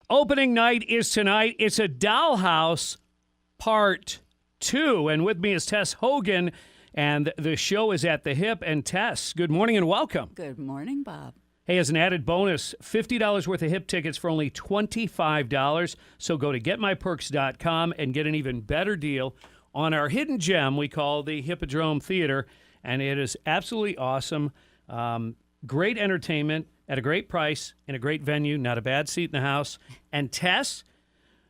Opening night is tonight. It's a Dollhouse Part 2. And with me is Tess Hogan, and the show is at the Hip. And Tess, good morning and welcome. Good morning, Bob. Hey, as an added bonus, $50 worth of Hip tickets for only $25. So go to getmyperks.com and get an even better deal on our hidden gem we call the Hippodrome Theatre. And it is absolutely awesome. Great entertainment at a great price in a great venue, not a bad seat in the house. And Tess,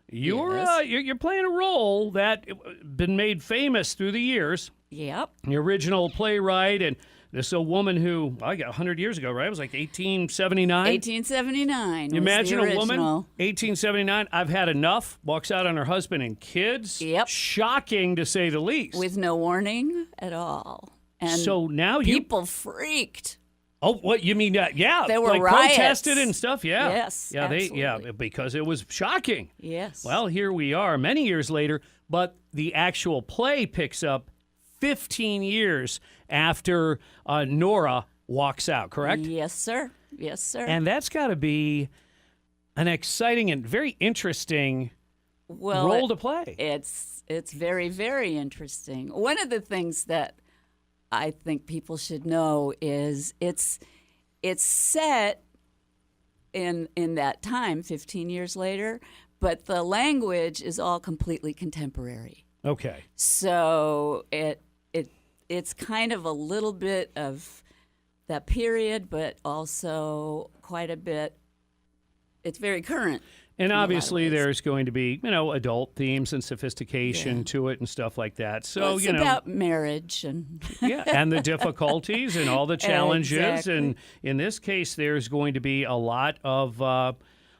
you're playing a role that been made famous through the years. Yep. The original playwright, and this is a woman who, I got 100 years ago, right? It was like 1879? 1879. You imagine a woman, 1879, I've had enough, walks out on her husband and kids. Yep. Shocking, to say the least. With no warning at all. And so now people freaked. Oh, what you mean? Yeah, there were like riots. protested and stuff. Yeah, yes, yeah, absolutely. because it was shocking. Yes. Well, here we are, many years later, but the actual play picks up 15 years after Nora walks out. Correct? Yes, sir. Yes, sir. And that's got to be an exciting and very interesting role to play. It's very, very interesting. One of the things that I think people should know is it's set in that time, 15 years later, but the language is all completely contemporary. Okay. So it's kind of a little bit of that period, but also quite a bit. It's very current. And obviously, there's going to be, adult themes and sophistication Yeah. to it and stuff like that. So, well, it's about marriage and and the difficulties and all the challenges. Exactly. And in this case, there's going to be a lot of,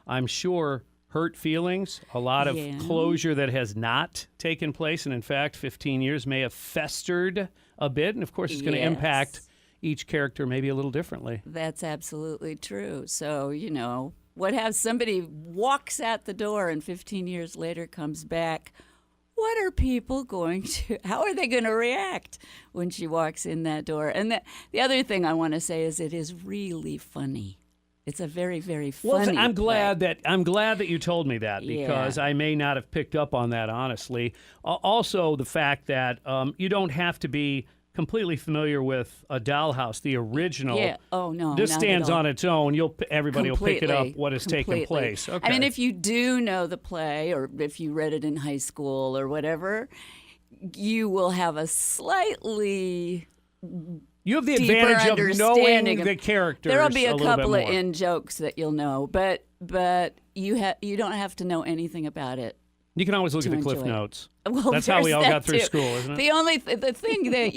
I'm sure, hurt feelings, a lot of closure that has not taken place. And in fact, 15 years may have festered a bit. And of course, it's going to impact each character maybe a little differently. That's absolutely true. So, what have somebody walks out the door and 15 years later comes back, what are people how are they going to react when she walks in that door? And the other thing I want to say is it is really funny. It's a very, very funny I'm glad play. that you told me that, because I may not have picked up on that, honestly. Also, the fact that you don't have to be completely familiar with a Dollhouse, the original. Yeah. Oh, no. This not stands at all. on its own. Everybody will pick it up what has taken Completely. place. Okay. I mean, if you do know the play, or if you read it in high school or whatever, you will have a slightly you have the deeper advantage of knowing understanding the characters. There will be a little couple bit of more. in-jokes that you'll know, but you don't have to know anything about it. You can always look at the enjoy Cliff it. Notes. Well, That's how we all there's got that through too. school, isn't it? The thing that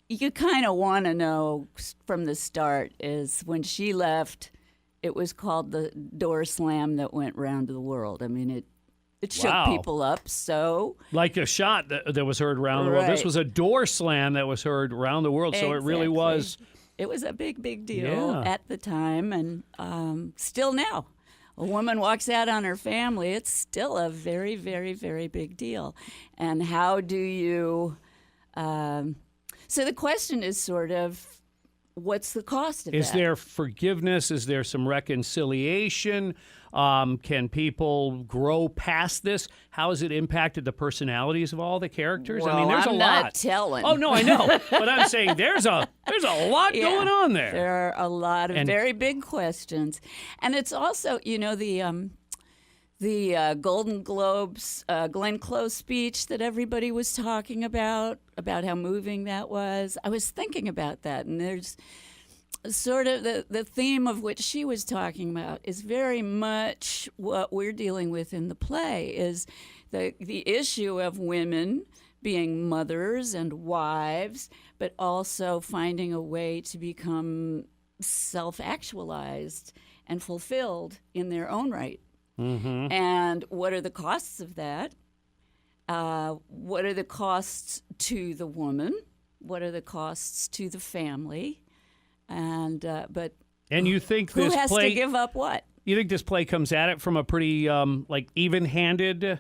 you kind of want to know from the start is when she left, it was called the door slam that went round the world. I mean, it shook people up. So like a shot that was heard around the world. This Right. was a door slam that was heard around the world. So it really was. It was a big deal at the time, and still now. A woman walks out on her family, it's still a very, very, very big deal. And how do you... so the question is sort of, what's the cost of that? Is there forgiveness? Is there some reconciliation? Can people grow past this? How has it impacted the personalities of all the characters? Well, I mean, there's I'm a not lot. telling. Oh, no, I know. But I'm saying there's a lot going on there. There are a lot of very big questions. And it's also, the Golden Globes, Glenn Close speech that everybody was talking about how moving that was. I was thinking about that, and there's sort of the theme of what she was talking about is very much what we're dealing with in the play, is the issue of women being mothers and wives, but also finding a way to become self-actualized and fulfilled in their own right. Mm-hmm. And what are the costs of that? What are the costs to the woman? What are the costs to the family? And you think who this has play, to give up what? You think this play comes at it from a pretty even-handed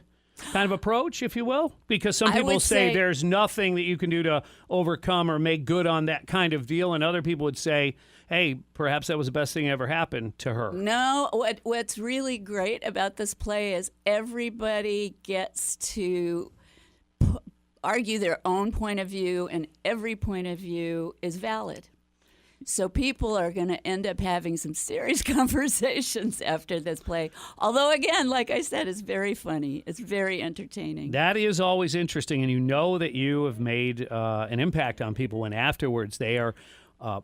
kind of approach, if you will? Because some people say there's nothing that you can do to overcome or make good on that kind of deal, and other people would say hey, perhaps that was the best thing ever happened to her. No, what's really great about this play is everybody gets to argue their own point of view, and every point of view is valid. So people are going to end up having some serious conversations after this play. Although, again, like I said, it's very funny. It's very entertaining. That is always interesting, and you know that you have made an impact on people when afterwards they are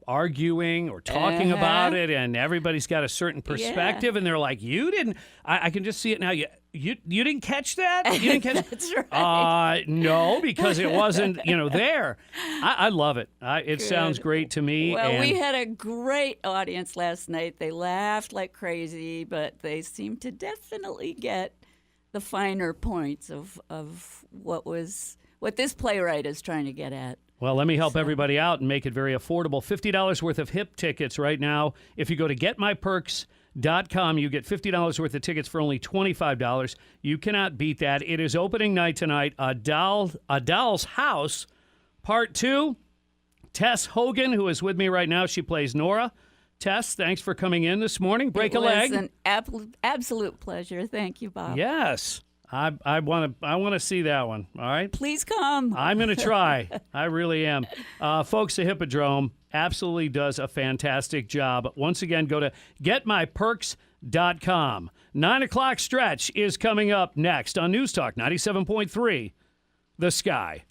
arguing or talking about it, and everybody's got a certain perspective, and they're like, "You didn't." I can just see it now. You didn't catch that? You didn't catch That's right. No, because it wasn't there. I love it. It Good. sounds great to me. Well, and we had a great audience last night. They laughed like crazy, but they seemed to definitely get the finer points of what this playwright is trying to get at. Well, let me help everybody out and make it very affordable. $50 worth of HIP tickets right now. If you go to getmyperks.com, you get $50 worth of tickets for only $25. You cannot beat that. It is opening night tonight. A Doll's House, Part 2. Tess Hogan, who is with me right now, she plays Nora. Tess, thanks for coming in this morning. Break a leg. It was an absolute pleasure. Thank you, Bob. Yes. I want to see that one. All right. Please come. I'm going to try. I really am. Folks, the Hippodrome absolutely does a fantastic job. Once again, go to getmyperks.com. 9 o'clock stretch is coming up next on News Talk 97.3 The Sky.